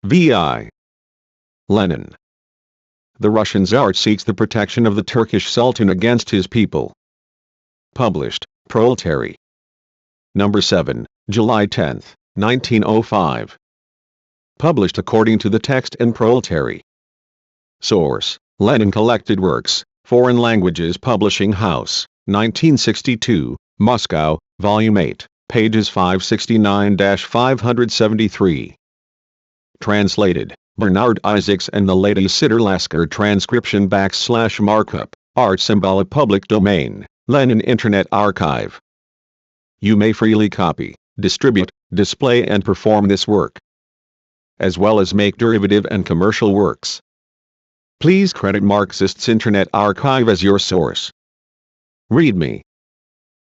V.I. Lenin. The Russian Tsar seeks the protection of the Turkish Sultan against his people. Published, Proletary. Number 7, July 10, 1905. Published according to the text in Proletary. Source: Lenin Collected Works, Foreign Languages Publishing House, 1962, Moscow, Volume 8, pages 569-573. Translated, Bernard Isaacs and the Lady Sitter-Lasker. Transcription / markup, art symbol. Public domain, Lenin Internet Archive. You may freely copy, distribute, display and perform this work, as well as make derivative and commercial works. Please credit Marxist's Internet Archive as your source. Read me.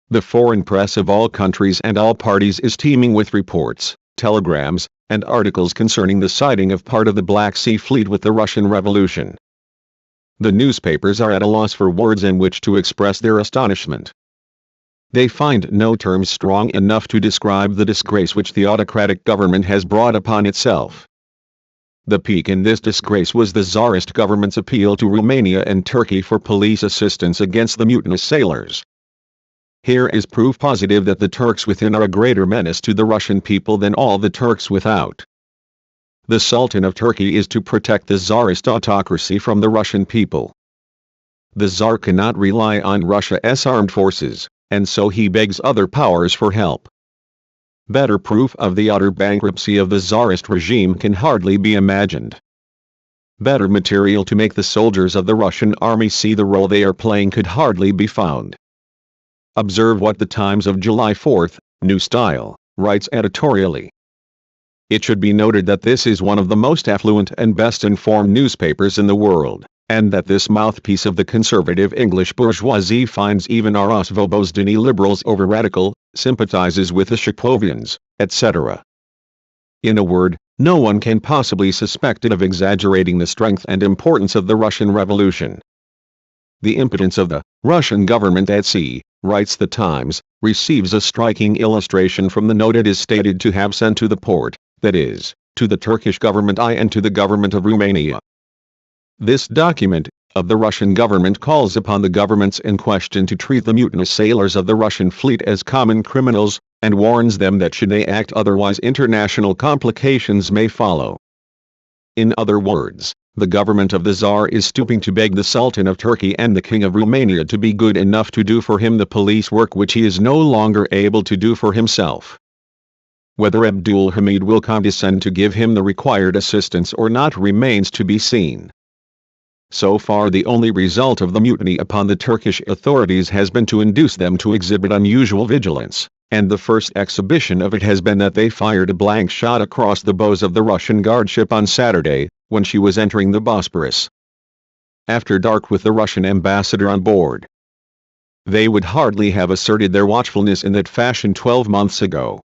The foreign press of all countries and all parties is teeming with reports, telegrams, and articles concerning the sighting of part of the Black Sea Fleet with the Russian Revolution. The newspapers are at a loss for words in which to express their astonishment. They find no terms strong enough to describe the disgrace which the autocratic government has brought upon itself. The peak in this disgrace was the Tsarist government's appeal to Romania and Turkey for police assistance against the mutinous sailors. Here is proof positive that the Turks within are a greater menace to the Russian people than all the Turks without. The Sultan of Turkey is to protect the Tsarist autocracy from the Russian people. The Tsar cannot rely on Russia's armed forces, and so he begs other powers for help. Better proof of the utter bankruptcy of the Tsarist regime can hardly be imagined. Better material to make the soldiers of the Russian army see the role they are playing could hardly be found. Observe what the Times of July 4, New Style, writes editorially. It should be noted that this is one of the most affluent and best-informed newspapers in the world, and that this mouthpiece of the conservative English bourgeoisie finds even our Osvobozdany liberals over-radical, sympathizes with the Shapovians, etc. In a word, no one can possibly suspect it of exaggerating the strength and importance of the Russian Revolution. The impotence of the Russian government at sea, writes the Times, receives a striking illustration from the note it is stated to have sent to the Porte, that is, to the Turkish government and to the government of Romania. This document of the Russian government calls upon the governments in question to treat the mutinous sailors of the Russian fleet as common criminals, and warns them that should they act otherwise international complications may follow. In other words, the government of the Tsar is stooping to beg the Sultan of Turkey and the King of Romania to be good enough to do for him the police work which he is no longer able to do for himself. Whether Abdul Hamid will condescend to give him the required assistance or not remains to be seen. So far the only result of the mutiny upon the Turkish authorities has been to induce them to exhibit unusual vigilance, and the first exhibition of it has been that they fired a blank shot across the bows of the Russian guard ship on Saturday, when she was entering the Bosporus. After dark with the Russian ambassador on board. They would hardly have asserted their watchfulness in that fashion 12 months ago.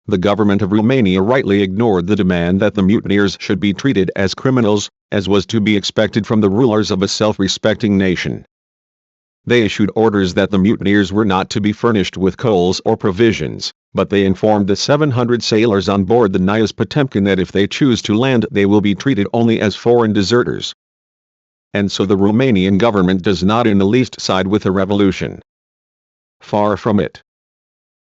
The government of Romania rightly ignored the demand that the mutineers should be treated as criminals, as was to be expected from the rulers of a self-respecting nation. They issued orders that the mutineers were not to be furnished with coals or provisions, but they informed the 700 sailors on board the Nyas Potemkin that if they choose to land they will be treated only as foreign deserters. And so the Romanian government does not in the least side with the revolution. Far from it.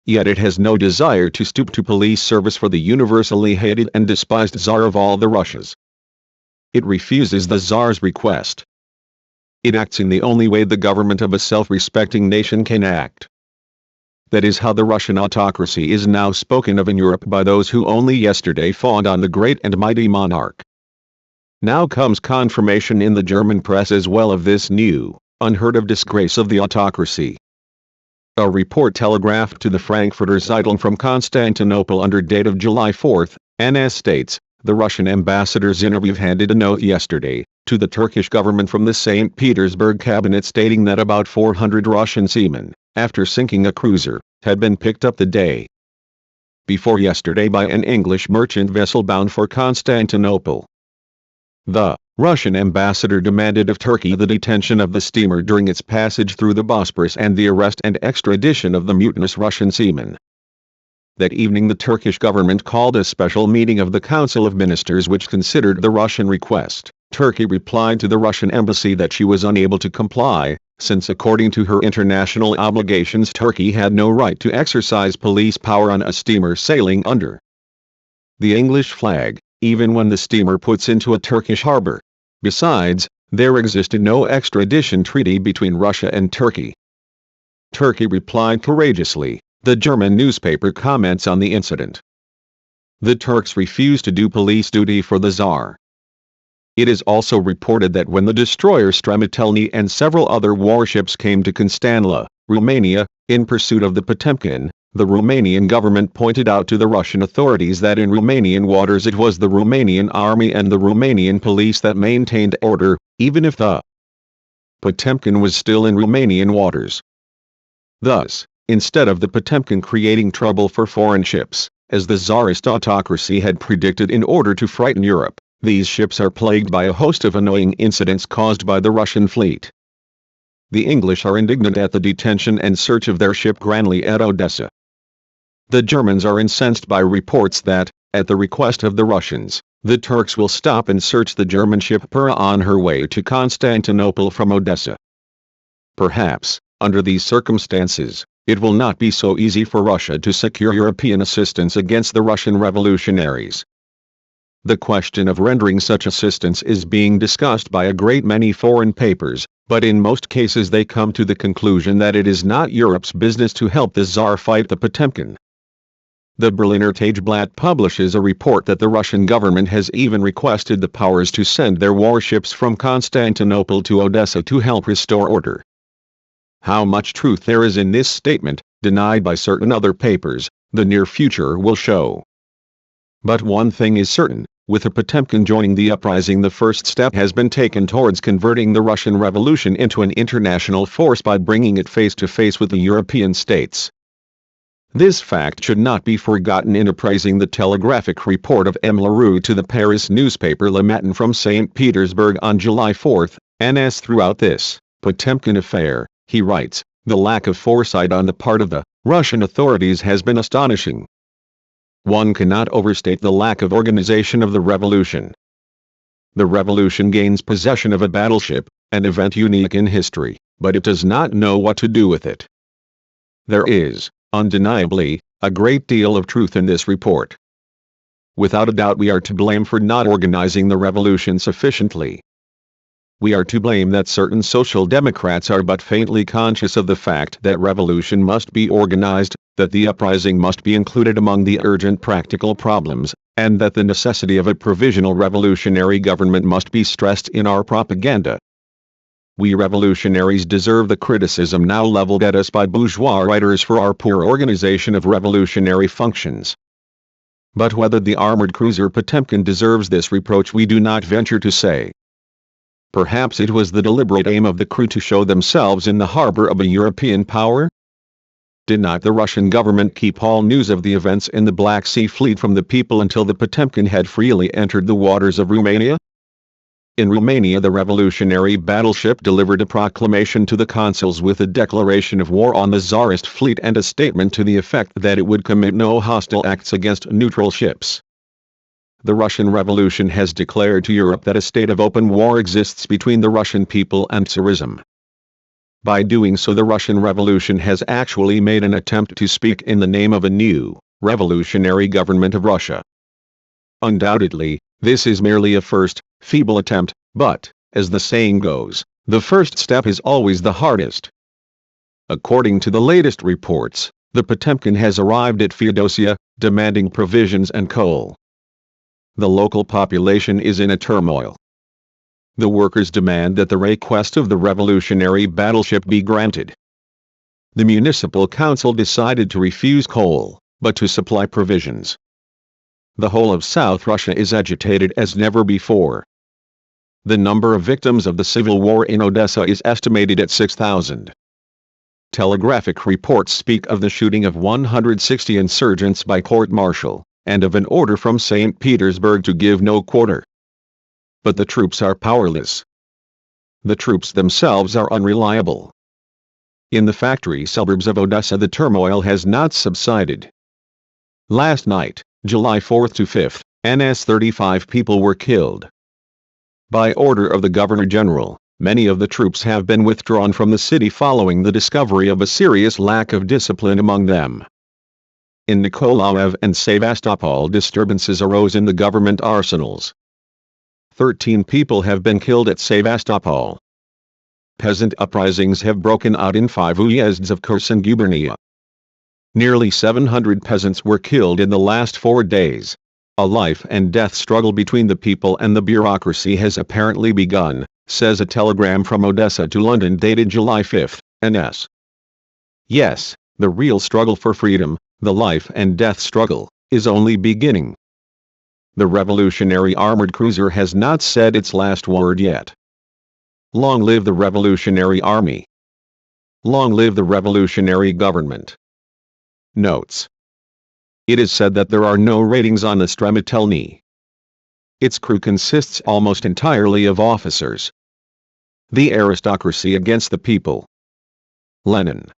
Yet it has no desire to stoop to police service for the universally hated and despised Tsar of all the Russias. It refuses the Tsar's request. It acts in the only way the government of a self-respecting nation can act. That is how the Russian autocracy is now spoken of in Europe by those who only yesterday fawned on the great and mighty monarch. Now comes confirmation in the German press as well of this new, unheard of disgrace of the autocracy. A report telegraphed to the Frankfurter Zeitung from Constantinople under date of July 4, NS states, the Russian ambassador Zinoviev handed a note yesterday, to the Turkish government from the St. Petersburg cabinet stating that about 400 Russian seamen, after sinking a cruiser, had been picked up the day before yesterday by an English merchant vessel bound for Constantinople. The Russian ambassador demanded of Turkey the detention of the steamer during its passage through the Bosporus and the arrest and extradition of the mutinous Russian seamen. That evening the Turkish government called a special meeting of the Council of Ministers which considered the Russian request. Turkey replied to the Russian embassy that she was unable to comply, since according to her international obligations Turkey had no right to exercise police power on a steamer sailing under the English flag, even when the steamer puts into a Turkish harbor. Besides, there existed no extradition treaty between Russia and Turkey. Turkey replied courageously. The German newspaper comments on the incident. The Turks refused to do police duty for the Tsar. It is also reported that when the destroyer Stremitelny and several other warships came to Constanța, Romania, in pursuit of the Potemkin, the Romanian government pointed out to the Russian authorities that in Romanian waters it was the Romanian army and the Romanian police that maintained order, even if the Potemkin was still in Romanian waters. Thus, instead of the Potemkin creating trouble for foreign ships, as the Tsarist autocracy had predicted in order to frighten Europe, these ships are plagued by a host of annoying incidents caused by the Russian fleet. The English are indignant at the detention and search of their ship Granly at Odessa. The Germans are incensed by reports that, at the request of the Russians, the Turks will stop and search the German ship Pura on her way to Constantinople from Odessa. Perhaps, under these circumstances, it will not be so easy for Russia to secure European assistance against the Russian revolutionaries. The question of rendering such assistance is being discussed by a great many foreign papers, but in most cases they come to the conclusion that it is not Europe's business to help the Tsar fight the Potemkin. The Berliner Tageblatt publishes a report that the Russian government has even requested the powers to send their warships from Constantinople to Odessa to help restore order. How much truth there is in this statement, denied by certain other papers, the near future will show. But one thing is certain, with the Potemkin joining the uprising the first step has been taken towards converting the Russian Revolution into an international force by bringing it face to face with the European states. This fact should not be forgotten in appraising the telegraphic report of M. Leroux to the Paris newspaper Le Matin from St. Petersburg on July 4, NS. Throughout this Potemkin affair, he writes, the lack of foresight on the part of the Russian authorities has been astonishing. One cannot overstate the lack of organization of the revolution. The revolution gains possession of a battleship, an event unique in history, but it does not know what to do with it. There is, undeniably, a great deal of truth in this report. Without a doubt we are to blame for not organizing the revolution sufficiently. We are to blame that certain social democrats are but faintly conscious of the fact that revolution must be organized, that the uprising must be included among the urgent practical problems, and that the necessity of a provisional revolutionary government must be stressed in our propaganda. We revolutionaries deserve the criticism now leveled at us by bourgeois writers for our poor organization of revolutionary functions. But whether the armored cruiser Potemkin deserves this reproach we do not venture to say. Perhaps it was the deliberate aim of the crew to show themselves in the harbor of a European power? Did not the Russian government keep all news of the events in the Black Sea Fleet from the people until the Potemkin had freely entered the waters of Romania? In Romania the revolutionary battleship delivered a proclamation to the consuls with a declaration of war on the Tsarist fleet and a statement to the effect that it would commit no hostile acts against neutral ships. The Russian Revolution has declared to Europe that a state of open war exists between the Russian people and Tsarism. By doing so the Russian Revolution has actually made an attempt to speak in the name of a new, revolutionary government of Russia. Undoubtedly, this is merely a first, feeble attempt, but, as the saying goes, the first step is always the hardest. According to the latest reports, the Potemkin has arrived at Feodosia, demanding provisions and coal. The local population is in a turmoil. The workers demand that the request of the revolutionary battleship be granted. The municipal council decided to refuse coal, but to supply provisions. The whole of South Russia is agitated as never before. The number of victims of the civil war in Odessa is estimated at 6,000. Telegraphic reports speak of the shooting of 160 insurgents by court-martial, and of an order from St. Petersburg to give no quarter. But the troops are powerless. The troops themselves are unreliable. In the factory suburbs of Odessa the turmoil has not subsided. Last night, July 4th to 5th, NS 35 people were killed. By order of the Governor-General, many of the troops have been withdrawn from the city following the discovery of a serious lack of discipline among them. In Nikolaev and Sevastopol, disturbances arose in the government arsenals. 13 people have been killed at Sevastopol. Peasant uprisings have broken out in 5 uyezds of Kherson gubernia. Nearly 700 peasants were killed in the last 4 days. A life-and-death struggle between the people and the bureaucracy has apparently begun, says a telegram from Odessa to London dated July 5, NS. Yes, the real struggle for freedom, the life-and-death struggle, is only beginning. The revolutionary armored cruiser has not said its last word yet. Long live the Revolutionary Army. Long live the revolutionary government. Notes. It is said that there are no ratings on the Stremitelny. Its crew consists almost entirely of officers. The aristocracy against the people. Lenin.